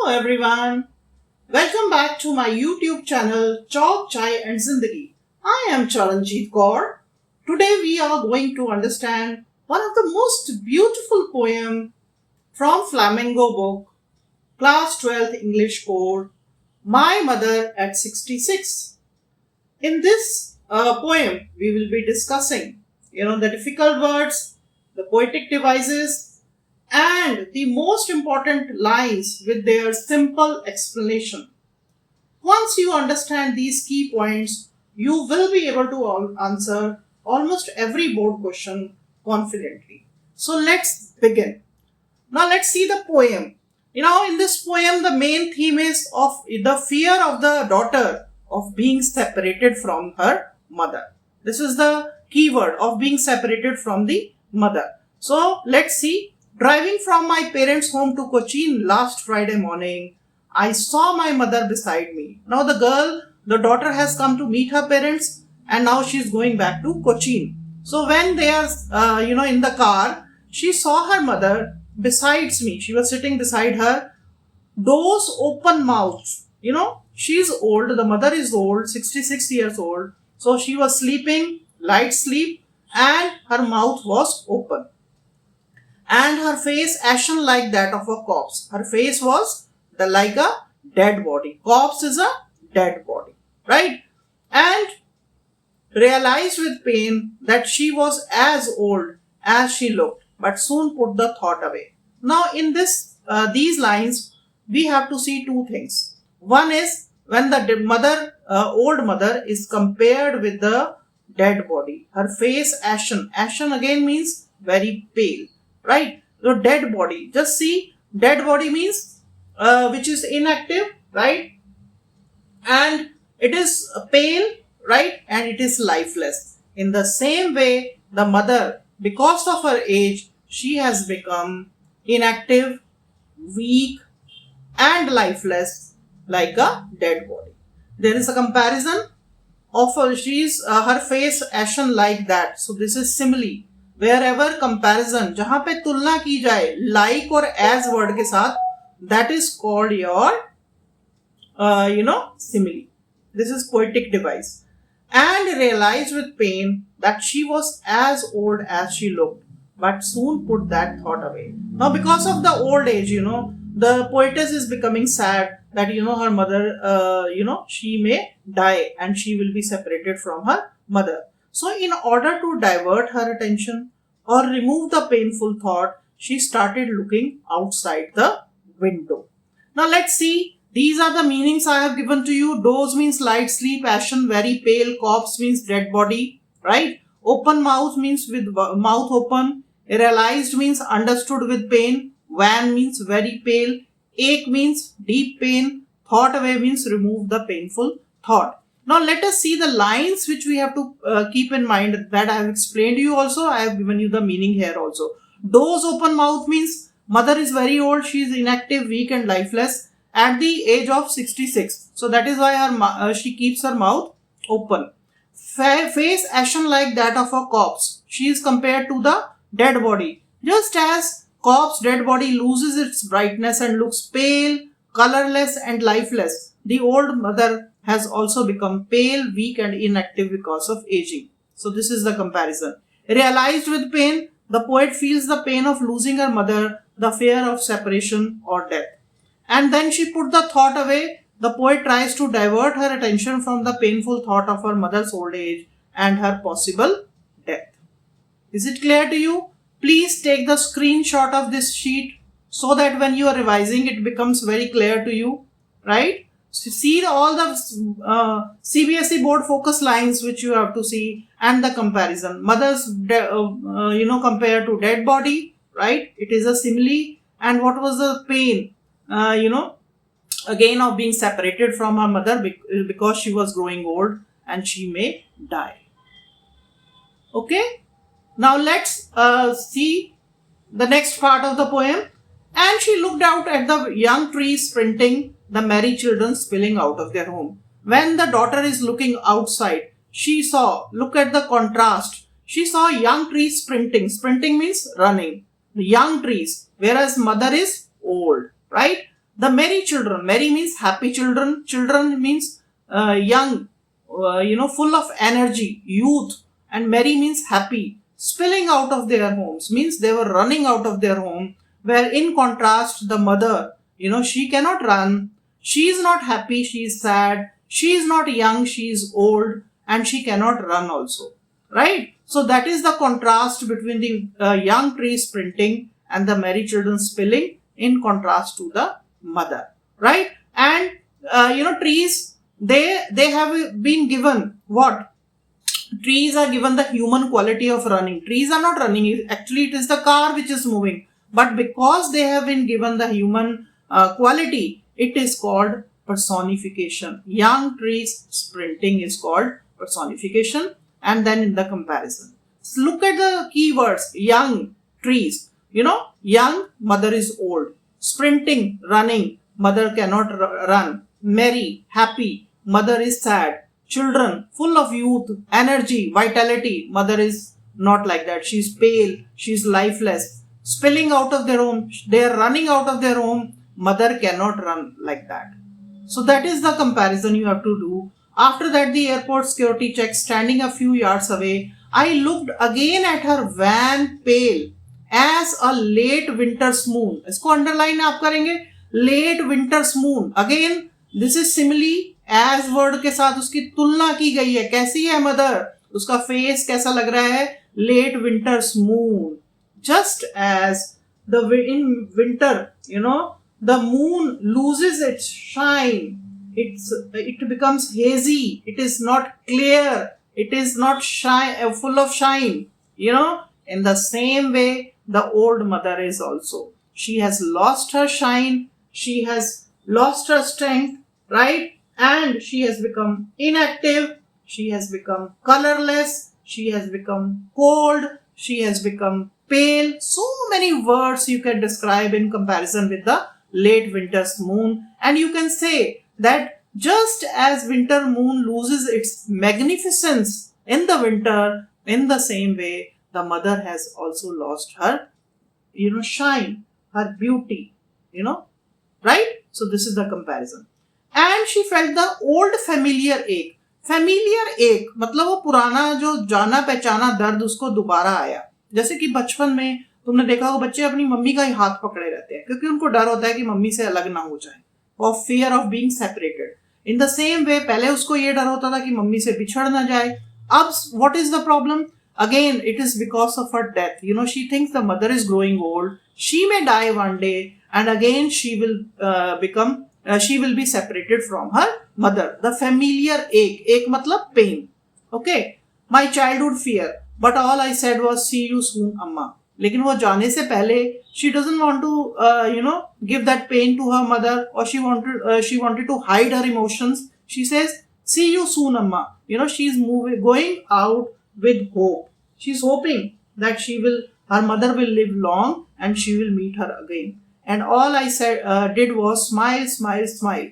Hello everyone. Welcome back to my YouTube channel Chalk Chai and Zindagi. I am Charanjit Kaur. Today we are going to understand one of the most beautiful poem from Flamingo book, class 12th English code, My Mother at 66. In this poem we will be discussing the difficult words, the poetic devices, and the most important lines with their simple explanation. Once you understand these key points, you will be able to answer almost every board question confidently. So let's begin. Now let's see the poem. In this poem, the main theme is of the fear of the daughter of being separated from her mother. This is the keyword of being separated from the mother. So let's see. Driving from my parents' home to Cochin last Friday morning, I saw my mother beside me. Now the daughter has come to meet her parents and now she's going back to Cochin. So when they are, in the car, she saw her mother besides me. She was sitting beside her, doors open mouths. She's old. The mother is old, 66 years old. So she was sleeping, light sleep, and her mouth was open. And her face ashen like that of a corpse. Her face was like a dead body. Corpse is a dead body, right? And realized with pain that she was as old as she looked, but soon put the thought away. Now, in these lines, we have to see two things. One is when the old mother, is compared with the dead body. Her face ashen. Ashen again means very pale. Right? The dead body. Just see, dead body means which is inactive, right? And it is pale, right? And it is lifeless. In the same way, the mother, because of her age, she has become inactive, weak, and lifeless like a dead body. There is a comparison of her face ashen like that. So this is simile. Wherever comparison, जहां पे तुलना की जाए like और as word के साथ, that is called your simile. This is poetic device. And realized with pain that she was as old as she looked, but soon put that thought away. Now because of the old age, the poetess is becoming sad that her mother she may die and she will be separated from her mother. So in order to divert her attention or remove the painful thought, she started looking outside the window. Now let's see. These are the meanings I have given to you. Doze means light sleep, ashen, very pale. Corpse means dead body, right? Open mouth means with mouth open. Realized means understood with pain. Wan means very pale. Ache means deep pain. Thought away means remove the painful thought. Now let us see the lines which we have to keep in mind that I have explained to you also. I have given you the meaning here also. Doze open mouth means mother is very old. She is inactive, weak and lifeless at the age of 66. So that is why she keeps her mouth open. Face ashen like that of a corpse. She is compared to the dead body. Just as corpse dead body loses its brightness and looks pale, colorless and lifeless, the old mother has also become pale, weak and inactive because of aging. So this is the comparison. Realized with pain, the poet feels the pain of losing her mother, the fear of separation or death. And then she put the thought away. The poet tries to divert her attention from the painful thought of her mother's old age and her possible death. Is it clear to you? Please take the screenshot of this sheet so that when you are revising, it becomes very clear to you, right? So see all the CBSE board focus lines which you have to see and the comparison. Mother's, compared to dead body, right? It is a simile. And what was the pain, again of being separated from her mother because she was growing old and she may die. Okay. Now let's see the next part of the poem. And she looked out at the young trees sprinting, the merry children spilling out of their home. When the daughter is looking outside, look at the contrast. She saw young trees sprinting. Sprinting means running. Young trees, whereas mother is old, right? The merry children, merry means happy children, children means young, full of energy, youth, and merry means happy. Spilling out of their homes means they were running out of their home, where in contrast, the mother, she cannot run, she is not happy, she is sad, she is not young, she is old, and she cannot run also, right? So that is the contrast between the young tree sprinting and the merry children spilling, in contrast to the mother, right? And trees, they have been given what? Trees are given the human quality of running. Trees are not running, actually it is the car which is moving, but because they have been given the human quality, it is called personification. Young trees sprinting is called personification. And then in the comparison, so look at the keywords. Young trees, young, mother is old. Sprinting, running, mother cannot run. Merry, happy, mother is sad. Children, full of youth, energy, vitality, mother is not like that. She's pale, she's lifeless. Spilling out of their home, they are running out of their home, mother cannot run like that. So that is the comparison you have to do. After that, the airport security check, standing a few yards away, I looked again at her van, pale as a late winter's moon. इसको underline आप करेंगे, late winter's moon. Again, this is simile, as word के साथ उसकी तुलना की गई है. कैसी है mother? उसका face कैसा लग रहा है? Late winter's moon. Just as in winter, the moon loses its shine. It becomes hazy. It is not clear. It is not full of shine. In the same way, the old mother is also. She has lost her shine. She has lost her strength, right? And she has become inactive. She has become colorless. She has become cold. She has become pale. So many words you can describe in comparison with the late winter's moon. And you can say that just as winter moon loses its magnificence in the winter, in the same way, the mother has also lost her, shine, her beauty, right? So this is the comparison. And she felt the old familiar ache. Familiar ache, मतलब वो पुराना जो जाना पहचाना दर्द उसको दोबारा आया. जैसे कि बचपन में तुमने देखा हो, बच्चे अपनी मम्मी का ही हाथ पकड़े रहते हैं क्योंकि उनको डर होता है कि मम्मी से अलग ना हो जाए, और fear of being separated. In the same way, पहले उसको ये डर होता था कि मम्मी से बिछड़ ना जाए. अब what is the problem? Again, it is because of her death. She thinks the mother is growing old. She may die one day, and again she will be separated from her mother. The familiar ache. Ache matlab pain. Okay. My childhood fear. But all I said was, see you soon, Amma. लेकिन वो जाने से पहले she doesn't want to give that pain to her mother, or she wanted to hide her emotions. She says, see you soon, Amma. She's going out with hope. She's hoping that her mother will live long and she will meet her again. And all I said did was smile, smile, smile.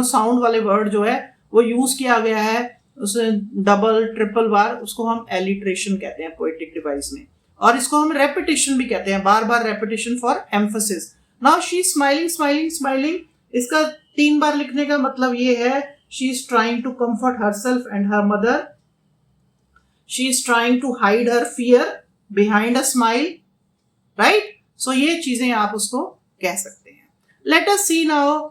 Sound वाले word जो है वो use किया गया है, उसे double triple बार, उसको हम एलिट्रेशन कहते हैं पोएटिक डिवाइस में, और इसको हम रेपिटेशन भी कहते हैं, बार बार repetition for emphasis. Now she smiling smiling smiling, इसका 3 बार लिखने का मतलब ये है, she is trying to comfort herself and her mother. She is trying to hide her fear behind a smile, right? So ये चीजें आप उसको कह सकते हैं. Let us see now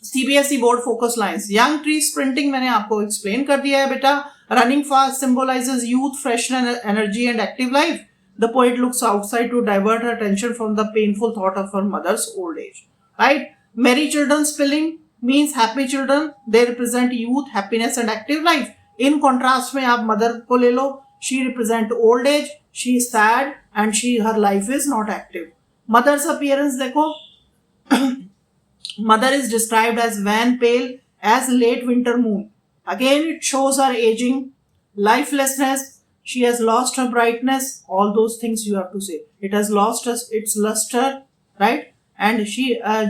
CBSE board focus lines. Young tree sprinting मैंने आपको explain कर दिया है बेटा. Running fast symbolizes youth, freshness, energy and active life. The poet looks outside to divert her attention from the painful thought of her mother's old age, right? Merry children spilling means happy children. They represent youth, happiness and active life. In contrast में आप mother को ले लो. She represent old age, she is sad and her life is not active. Mother's appearance देखो. Mother is described as wan pale as late winter moon. Again, it shows her aging, lifelessness. She has lost her brightness. All those things you have to say. It has lost its luster, right? And she,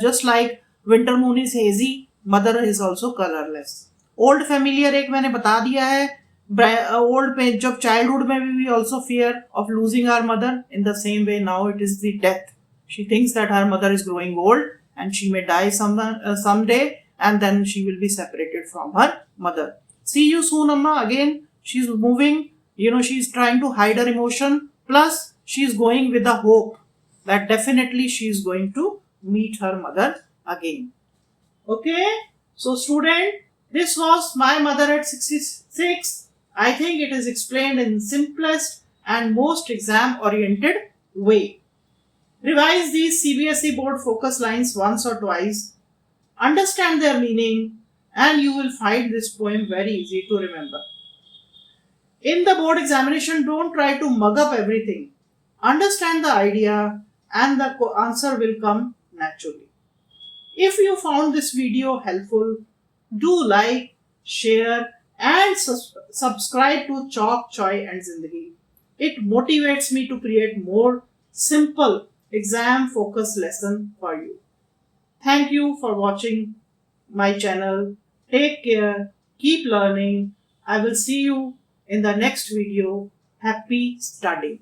just like winter moon is hazy, mother is also colorless. Old familiar एक मैंने बता दिया है. Old में जब childhood में भी we also fear of losing our mother. In the same way, now it is the death. She thinks that her mother is growing old and she may die someday, and then she will be separated from her mother. See you soon, Amma. Again, she's moving. She's trying to hide her emotion. Plus, she's going with the hope that definitely she's going to meet her mother again. Okay? So, student, this was my mother at 66. I think it is explained in simplest and most exam-oriented way. Revise these CBSE board focus lines once or twice. Understand their meaning, and you will find this poem very easy to remember. In the board examination, don't try to mug up everything. Understand the idea, and the answer will come naturally. If you found this video helpful, do like, share, and subscribe to Chalk, Chai and Zindagi. It motivates me to create more simple exam focused lesson for you. Thank you for watching my channel. Take care, keep learning. I will see you in the next video. Happy studying.